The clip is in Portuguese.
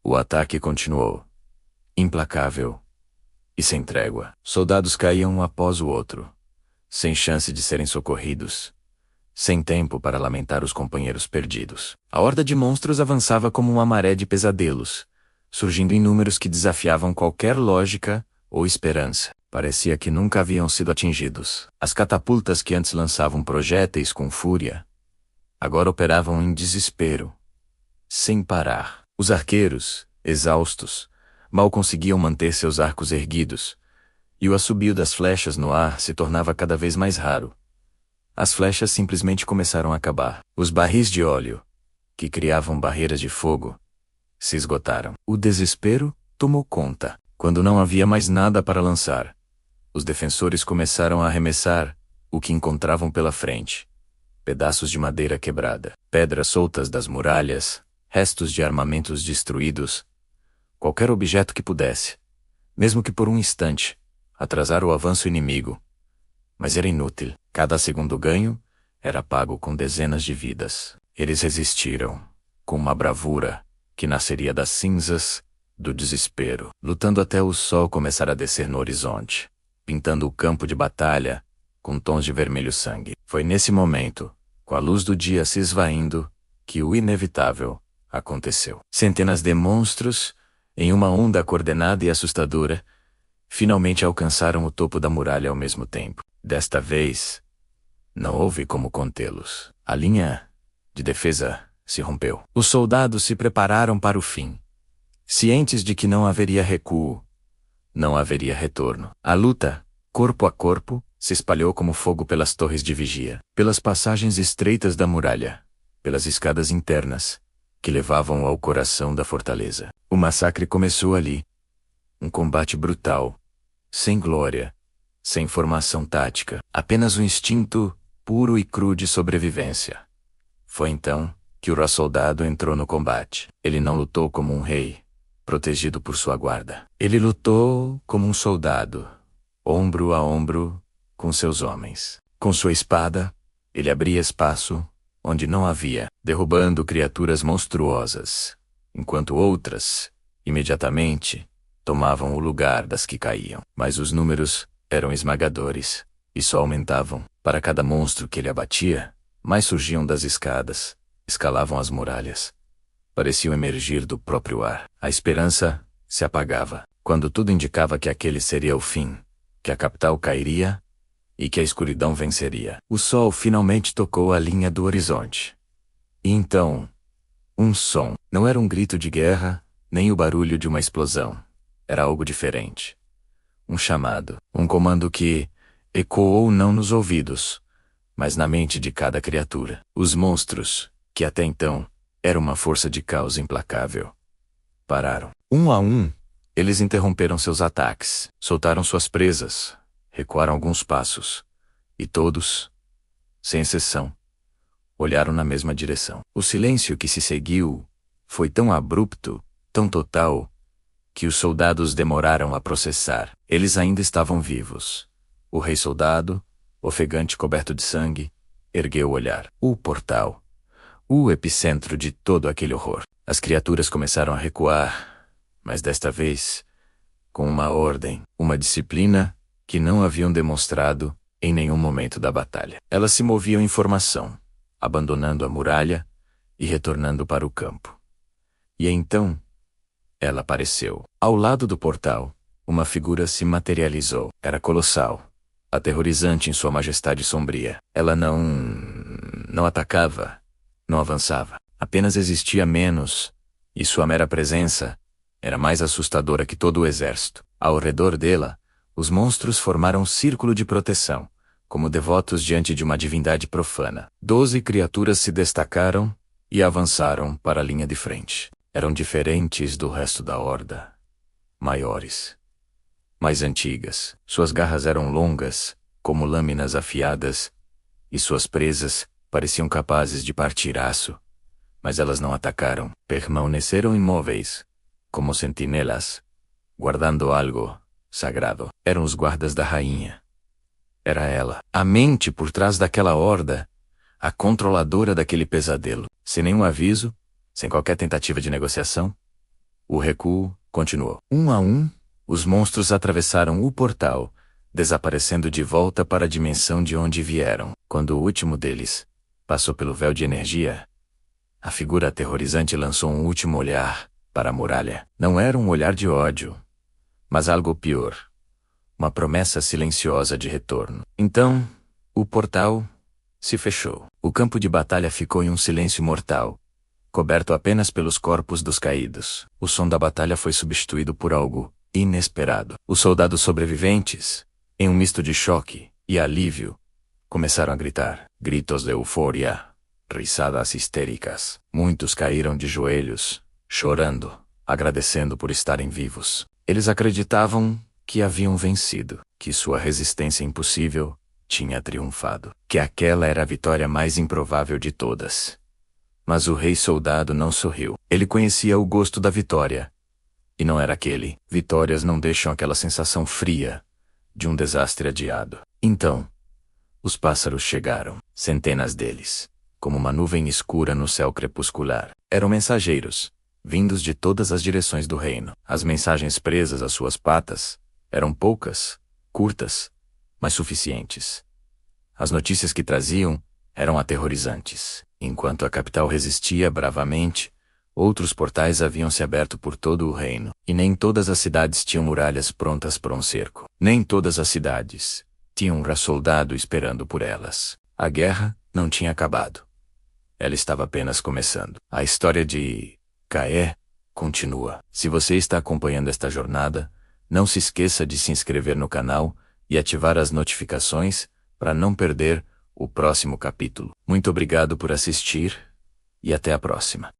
O ataque continuou, implacável e sem trégua. Soldados caíam um após o outro, sem chance de serem socorridos, sem tempo para lamentar os companheiros perdidos. A horda de monstros avançava como uma maré de pesadelos, surgindo em números que desafiavam qualquer lógica ou esperança. Parecia que nunca haviam sido atingidos. As catapultas que antes lançavam projéteis com fúria, agora operavam em desespero, sem parar. Os arqueiros, exaustos, mal conseguiam manter seus arcos erguidos, e o assobio das flechas no ar se tornava cada vez mais raro. As flechas simplesmente começaram a acabar. Os barris de óleo, que criavam barreiras de fogo, se esgotaram. O desespero tomou conta. Quando não havia mais nada para lançar, os defensores começaram a arremessar o que encontravam pela frente. Pedaços de madeira quebrada, pedras soltas das muralhas, restos de armamentos destruídos, qualquer objeto que pudesse, mesmo que por um instante, atrasar o avanço inimigo. Mas era inútil. Cada segundo ganho era pago com dezenas de vidas. Eles resistiram, com uma bravura que nasceria das cinzas do desespero, lutando até o sol começar a descer no horizonte, pintando o campo de batalha com tons de vermelho sangue. Foi nesse momento, com a luz do dia se esvaindo, que o inevitável aconteceu. Centenas de monstros, em uma onda coordenada e assustadora, finalmente alcançaram o topo da muralha ao mesmo tempo. Desta vez, não houve como contê-los. A linha de defesa se rompeu. Os soldados se prepararam para o fim, cientes de que não haveria recuo, não haveria retorno. A luta, corpo a corpo, se espalhou como fogo pelas torres de vigia, pelas passagens estreitas da muralha, pelas escadas internas, que levavam ao coração da fortaleza. O massacre começou ali. Um combate brutal, sem glória, sem formação tática, apenas um instinto puro e cru de sobrevivência. Foi então que o soldado entrou no combate. Ele não lutou como um rei, protegido por sua guarda. Ele lutou como um soldado, ombro a ombro com seus homens. Com sua espada, ele abria espaço onde não havia, derrubando criaturas monstruosas, enquanto outras, imediatamente, tomavam o lugar das que caíam. Mas os números eram esmagadores, e só aumentavam. Para cada monstro que ele abatia, mais surgiam das escadas, escalavam as muralhas. Pareciam emergir do próprio ar. A esperança se apagava, quando tudo indicava que aquele seria o fim, que a capital cairia e que a escuridão venceria. O sol finalmente tocou a linha do horizonte. E então, um som. Não era um grito de guerra, nem o barulho de uma explosão. Era algo diferente. Um chamado, um comando que ecoou não nos ouvidos, mas na mente de cada criatura. Os monstros, que até então era uma força de caos implacável, pararam. Um a um, eles interromperam seus ataques, soltaram suas presas, recuaram alguns passos, e todos, sem exceção, olharam na mesma direção. O silêncio que se seguiu foi tão abrupto, tão total, que os soldados demoraram a processar. Eles ainda estavam vivos. O rei soldado, ofegante coberto de sangue, ergueu o olhar. O portal. O epicentro de todo aquele horror. As criaturas começaram a recuar, mas desta vez, com uma ordem, uma disciplina que não haviam demonstrado em nenhum momento da batalha. Elas se moviam em formação, abandonando a muralha e retornando para o campo. E então, ela apareceu. Ao lado do portal, uma figura se materializou. Era colossal, aterrorizante em sua majestade sombria. Ela não atacava, não avançava. Apenas existia menos, e sua mera presença era mais assustadora que todo o exército. Ao redor dela, os monstros formaram um círculo de proteção, como devotos diante de uma divindade profana. 12 criaturas se destacaram e avançaram para a linha de frente. Eram diferentes do resto da horda. Maiores, mais antigas. Suas garras eram longas, como lâminas afiadas, e suas presas pareciam capazes de partir aço. Mas elas não atacaram. Permaneceram imóveis, como sentinelas, guardando algo sagrado. Eram os guardas da rainha. Era ela, a mente por trás daquela horda, a controladora daquele pesadelo. Sem nenhum aviso, sem qualquer tentativa de negociação, O recuo continuou. Um a um, os monstros atravessaram o portal, desaparecendo de volta para a dimensão de onde vieram. Quando o último deles passou pelo véu de energia, a figura aterrorizante lançou um último olhar para a muralha. Não era um olhar de ódio, mas algo pior. Uma promessa silenciosa de retorno. Então, o portal se fechou. O campo de batalha ficou em um silêncio mortal, coberto apenas pelos corpos dos caídos. O som da batalha foi substituído por algo inesperado. Os soldados sobreviventes, em um misto de choque e alívio, começaram a gritar. Gritos de euforia, risadas histéricas. Muitos caíram de joelhos, chorando, agradecendo por estarem vivos. Eles acreditavam que haviam vencido, que sua resistência impossível tinha triunfado, que aquela era a vitória mais improvável de todas. Mas o rei soldado não sorriu. Ele conhecia o gosto da vitória, e não era aquele. Vitórias não deixam aquela sensação fria de um desastre adiado. Então, os pássaros chegaram, centenas deles, como uma nuvem escura no céu crepuscular. Eram mensageiros, vindos de todas as direções do reino. As mensagens presas às suas patas eram poucas, curtas, mas suficientes. As notícias que traziam eram aterrorizantes. Enquanto a capital resistia bravamente, outros portais haviam se aberto por todo o reino, e nem todas as cidades tinham muralhas prontas para um cerco. Nem todas as cidades tinham um soldado esperando por elas. A guerra não tinha acabado. Ela estava apenas começando. A história de Caé continua. Se você está acompanhando esta jornada, não se esqueça de se inscrever no canal e ativar as notificações para não perder o próximo capítulo. Muito obrigado por assistir e até a próxima.